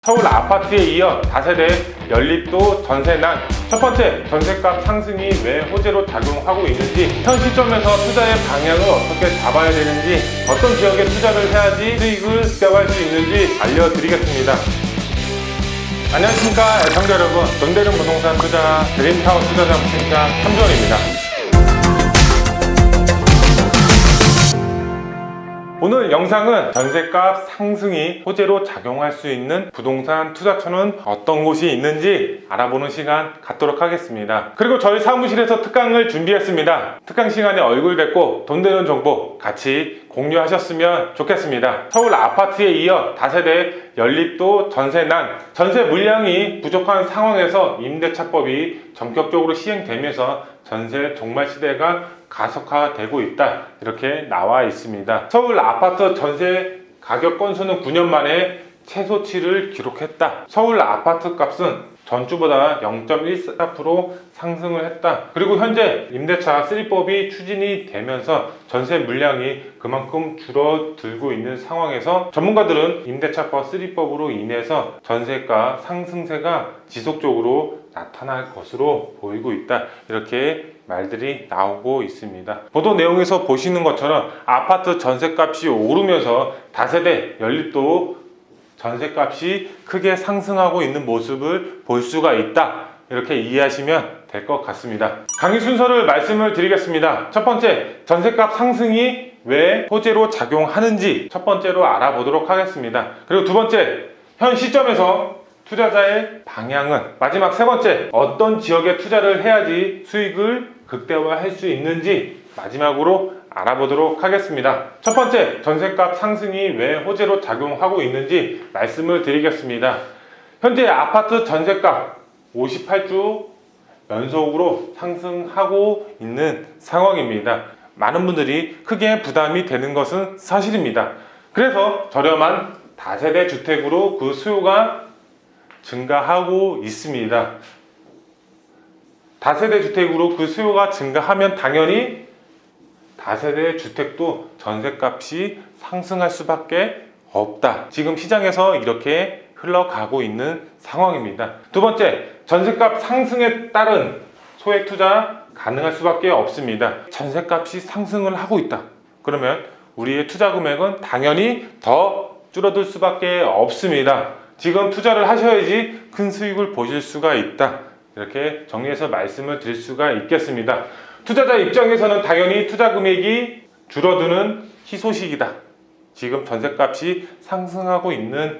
서울 아파트에 이어 다세대 연립도 전세난. 첫 번째, 전세값 상승이 왜 호재로 작용하고 있는지, 현 시점에서 투자의 방향을 어떻게 잡아야 되는지, 어떤 지역에 투자를 해야지 수익을 극대화할 수 있는지 알려드리겠습니다. 안녕하십니까 애청자 여러분, 돈되는 부동산 투자 드림타워 투자자 부팀장 함주원입니다. 오늘 영상은 전세값 상승이 호재로 작용할 수 있는 부동산 투자처는 어떤 곳이 있는지 알아보는 시간 갖도록 하겠습니다. 그리고 저희 사무실에서 특강을 준비했습니다. 특강 시간에 얼굴 뵙고 돈 되는 정보 같이 공유하셨으면 좋겠습니다. 서울 아파트에 이어 다세대 연립도 전세난. 전세 물량이 부족한 상황에서 임대차법이 전격적으로 시행되면서 전세 종말 시대가 가속화되고 있다, 이렇게 나와 있습니다. 서울 아파트 전세 가격 건수는 9년 만에 최소치를 기록했다. 서울 아파트 값은 전주보다 0.14% 상승을 했다. 그리고 현재 임대차 3법이 추진이 되면서 전세 물량이 그만큼 줄어들고 있는 상황에서 전문가들은 임대차법 3법으로 인해서 전세가 상승세가 지속적으로 나타날 것으로 보이고 있다, 이렇게 말들이 나오고 있습니다. 보도 내용에서 보시는 것처럼 아파트 전세값이 오르면서 다세대 연립도 전세값이 크게 상승하고 있는 모습을 볼 수가 있다, 이렇게 이해하시면 될 것 같습니다. 강의 순서를 말씀을 드리겠습니다. 첫 번째, 전세값 상승이 왜 호재로 작용하는지 첫 번째로 알아보도록 하겠습니다. 그리고 두 번째, 현 시점에서 투자자의 방향은, 마지막 세 번째, 어떤 지역에 투자를 해야지 수익을 극대화할 수 있는지 마지막으로 알아보도록 하겠습니다. 첫 번째, 전세값 상승이 왜 호재로 작용하고 있는지 말씀을 드리겠습니다. 현재 아파트 전세값 58주 연속으로 상승하고 있는 상황입니다. 많은 분들이 크게 부담이 되는 것은 사실입니다. 그래서 저렴한 다세대 주택으로 그 수요가 증가하고 있습니다. 다세대 주택으로 그 수요가 증가하면 당연히 다세대 주택도 전세값이 상승할 수밖에 없다. 지금 시장에서 이렇게 흘러가고 있는 상황입니다. 두 번째, 전세값 상승에 따른 소액 투자 가능할 수밖에 없습니다. 전세값이 상승을 하고 있다. 그러면 우리의 투자 금액은 당연히 더 줄어들 수밖에 없습니다. 지금 투자를 하셔야지 큰 수익을 보실 수가 있다, 이렇게 정리해서 말씀을 드릴 수가 있겠습니다. 투자자 입장에서는 당연히 투자 금액이 줄어드는 희소식이다. 지금 전세값이 상승하고 있는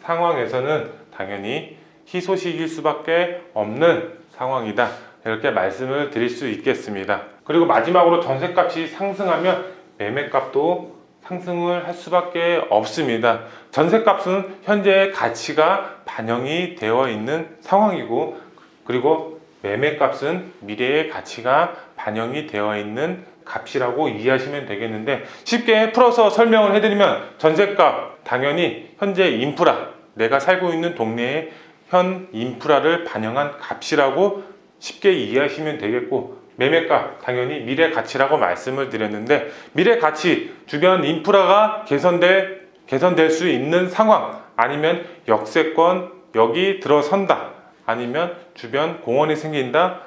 상황에서는 당연히 희소식일 수밖에 없는 상황이다, 이렇게 말씀을 드릴 수 있겠습니다. 그리고 마지막으로 전세값이 상승하면 매매값도 상승을 할 수밖에 없습니다. 전세값은 현재의 가치가 반영이 되어 있는 상황이고, 그리고 매매값은 미래의 가치가 반영이 되어 있는 값이라고 이해하시면 되겠는데, 쉽게 풀어서 설명을 해드리면 전세값, 당연히 현재 인프라, 내가 살고 있는 동네의 현 인프라를 반영한 값이라고 쉽게 이해하시면 되겠고, 매매값, 당연히 미래 가치라고 말씀을 드렸는데, 미래 가치, 주변 인프라가 개선될 수 있는 상황, 아니면 역세권 여기 들어선다, 아니면 주변 공원이 생긴다,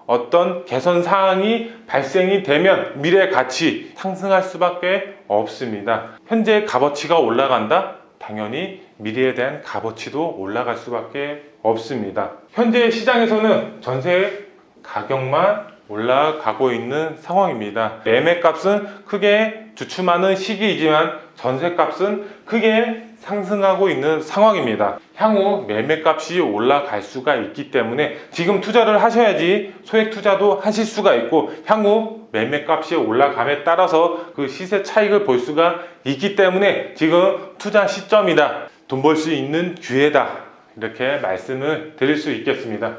어떤 개선 사항이 발생이 되면 미래 가치 상승할 수밖에 없습니다. 현재 값어치가 올라간다? 당연히 미래에 대한 값어치도 올라갈 수밖에 없습니다. 현재 시장에서는 전세 가격만 올라가고 있는 상황입니다. 매매값은 크게 주춤하는 시기이지만 전세값은 크게 상승하고 있는 상황입니다. 향후 매매값이 올라갈 수가 있기 때문에 지금 투자를 하셔야지 소액 투자도 하실 수가 있고, 향후 매매값이 올라감에 따라서 그 시세 차익을 볼 수가 있기 때문에 지금 투자 시점이다, 돈 벌 수 있는 기회다, 이렇게 말씀을 드릴 수 있겠습니다.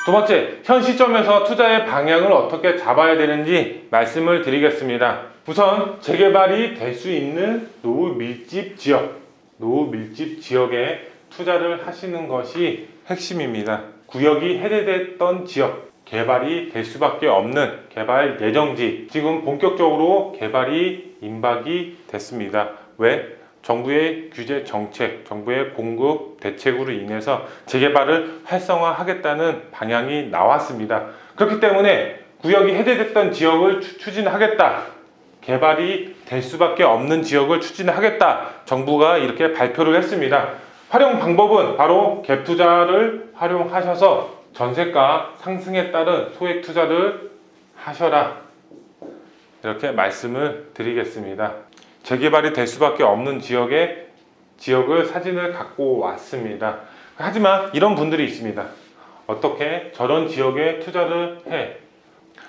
두 번째, 현 시점에서 투자의 방향을 어떻게 잡아야 되는지 말씀을 드리겠습니다. 우선 재개발이 될 수 있는 노후 밀집 지역에 투자를 하시는 것이 핵심입니다. 구역이 해제됐던 지역, 개발이 될 수밖에 없는 개발 예정지, 지금 본격적으로 개발이 임박이 됐습니다. 왜? 정부의 규제 정책, 정부의 공급 대책으로 인해서 재개발을 활성화하겠다는 방향이 나왔습니다. 그렇기 때문에 구역이 해제됐던 지역을 추진하겠다, 개발이 될 수밖에 없는 지역을 추진하겠다, 정부가 이렇게 발표를 했습니다. 활용 방법은 바로 갭 투자를 활용하셔서 전세가 상승에 따른 소액 투자를 하셔라, 이렇게 말씀을 드리겠습니다. 재개발이 될 수밖에 없는 지역을 사진을 갖고 왔습니다. 하지만 이런 분들이 있습니다. 어떻게 저런 지역에 투자를 해?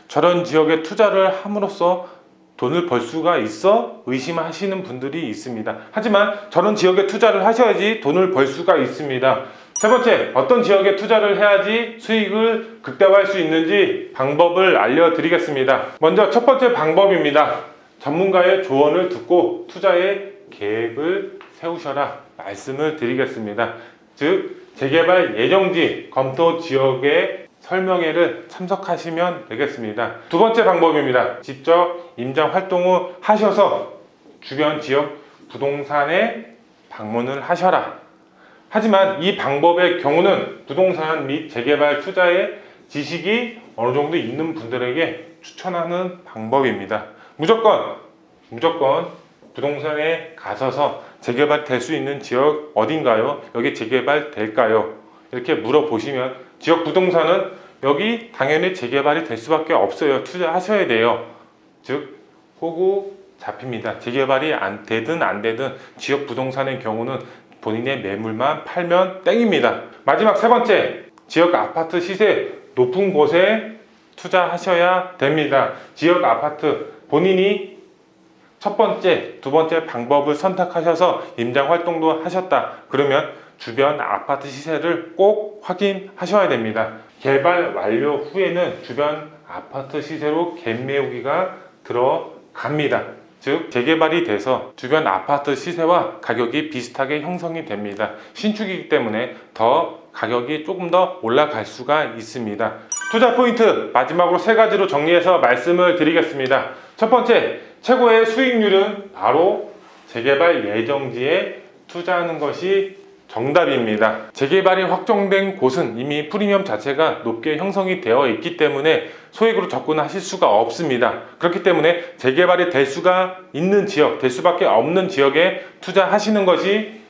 저런 지역에 투자를 함으로써 돈을 벌 수가 있어? 의심하시는 분들이 있습니다. 하지만 저런 지역에 투자를 하셔야지 돈을 벌 수가 있습니다. 세 번째, 어떤 지역에 투자를 해야지 수익을 극대화할 수 있는지 방법을 알려드리겠습니다. 먼저 첫 번째 방법입니다. 전문가의 조언을 듣고 투자의 계획을 세우셔라, 말씀을 드리겠습니다. 즉, 재개발 예정지 검토 지역의 설명회를 참석하시면 되겠습니다. 두 번째 방법입니다. 직접 임장 활동을 하셔서 주변 지역 부동산에 방문을 하셔라. 하지만 이 방법의 경우는 부동산 및 재개발 투자의 지식이 어느 정도 있는 분들에게 추천하는 방법입니다. 무조건 부동산에 가셔서 재개발 될 수 있는 지역 어딘가요? 여기 재개발 될까요? 이렇게 물어보시면 지역 부동산은 여기 당연히 재개발이 될 수밖에 없어요. 투자하셔야 돼요. 즉 호구 잡힙니다. 재개발이 되든 안 되든 지역 부동산의 경우는 본인의 매물만 팔면 땡입니다. 마지막 세 번째, 지역 아파트 시세 높은 곳에 투자하셔야 됩니다. 지역 아파트 본인이 첫 번째, 두 번째 방법을 선택하셔서 임장 활동도 하셨다. 그러면 주변 아파트 시세를 꼭 확인하셔야 됩니다. 개발 완료 후에는 주변 아파트 시세로 갭 메우기가 들어갑니다. 즉 재개발이 돼서 주변 아파트 시세와 가격이 비슷하게 형성이 됩니다. 신축이기 때문에 더 가격이 조금 더 올라갈 수가 있습니다. 투자 포인트 마지막으로 세 가지로 정리해서 말씀을 드리겠습니다. 첫 번째, 최고의 수익률은 바로 재개발 예정지에 투자하는 것이 정답입니다. 재개발이 확정된 곳은 이미 프리미엄 자체가 높게 형성이 되어 있기 때문에 소액으로 접근하실 수가 없습니다. 그렇기 때문에 재개발이 될 수가 있는 지역, 될 수밖에 없는 지역에 투자하시는 것이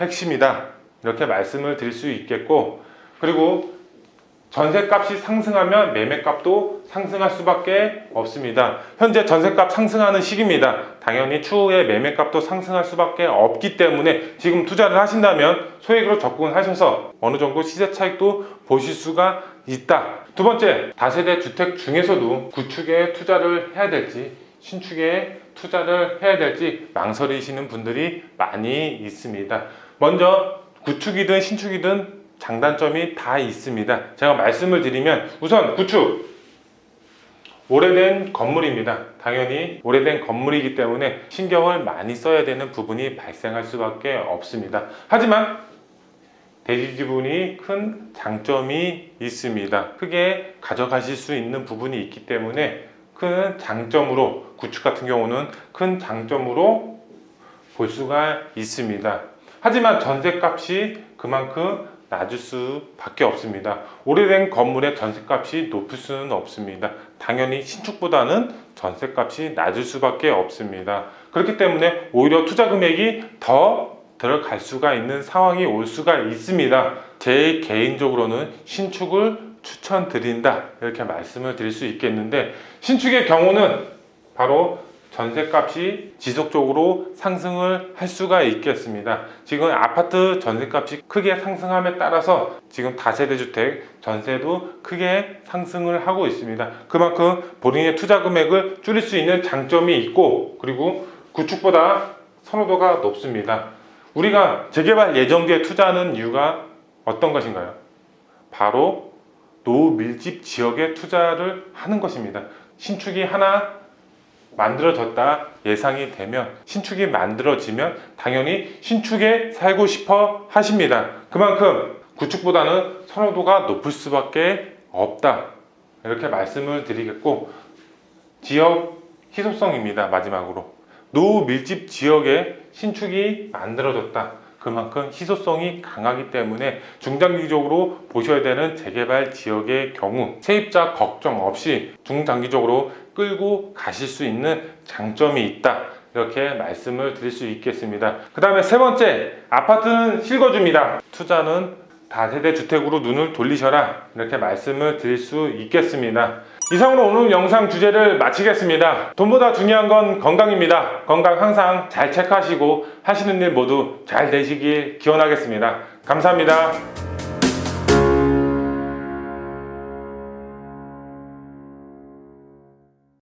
핵심이다, 이렇게 말씀을 드릴 수 있겠고, 그리고 전세값이 상승하면 매매값도 상승할 수밖에 없습니다. 현재 전세값 상승하는 시기입니다. 당연히 추후에 매매값도 상승할 수밖에 없기 때문에 지금 투자를 하신다면 소액으로 접근하셔서 어느 정도 시세 차익도 보실 수가 있다. 두 번째, 다세대 주택 중에서도 구축에 투자를 해야 될지 신축에 투자를 해야 될지 망설이시는 분들이 많이 있습니다. 먼저 구축이든 신축이든 장단점이 다 있습니다. 제가 말씀을 드리면, 우선 구축, 오래된 건물입니다. 당연히 오래된 건물이기 때문에 신경을 많이 써야 되는 부분이 발생할 수밖에 없습니다. 하지만 대지 지분이 큰 장점이 있습니다. 크게 가져가실 수 있는 부분이 있기 때문에 큰 장점으로, 구축 같은 경우는 큰 장점으로 볼 수가 있습니다. 하지만 전세값이 그만큼 낮을 수밖에 없습니다. 오래된 건물의 전세값이 높을 수는 없습니다. 당연히 신축보다는 전세값이 낮을 수밖에 없습니다. 그렇기 때문에 오히려 투자 금액이 더 들어갈 수가 있는 상황이 올 수가 있습니다. 제 개인적으로는 신축을 추천드린다, 이렇게 말씀을 드릴 수 있겠는데, 신축의 경우는 바로 전세값이 지속적으로 상승을 할 수가 있겠습니다. 지금 아파트 전세값이 크게 상승함에 따라서 지금 다세대 주택 전세도 크게 상승을 하고 있습니다. 그만큼 본인의 투자 금액을 줄일 수 있는 장점이 있고, 그리고 구축보다 선호도가 높습니다. 우리가 재개발 예정지에 투자하는 이유가 어떤 것인가요? 바로 노후 밀집 지역에 투자를 하는 것입니다. 신축이 하나 만들어졌다 예상이 되면, 신축이 만들어지면 당연히 신축에 살고 싶어 하십니다. 그만큼 구축보다는 선호도가 높을 수밖에 없다, 이렇게 말씀을 드리겠고, 지역 희소성입니다. 마지막으로 노후 밀집 지역의 신축이 만들어졌다. 그만큼 희소성이 강하기 때문에 중장기적으로 보셔야 되는 재개발 지역의 경우 세입자 걱정 없이 중장기적으로 끌고 가실 수 있는 장점이 있다. 이렇게 말씀을 드릴 수 있겠습니다. 그 다음에 세 번째, 아파트는 실거주입니다. 투자는 다세대 주택으로 눈을 돌리셔라. 이렇게 말씀을 드릴 수 있겠습니다. 이상으로 오늘 영상 주제를 마치겠습니다. 돈보다 중요한 건 건강입니다. 건강 항상 잘 체크하시고 하시는 일 모두 잘 되시길 기원하겠습니다. 감사합니다.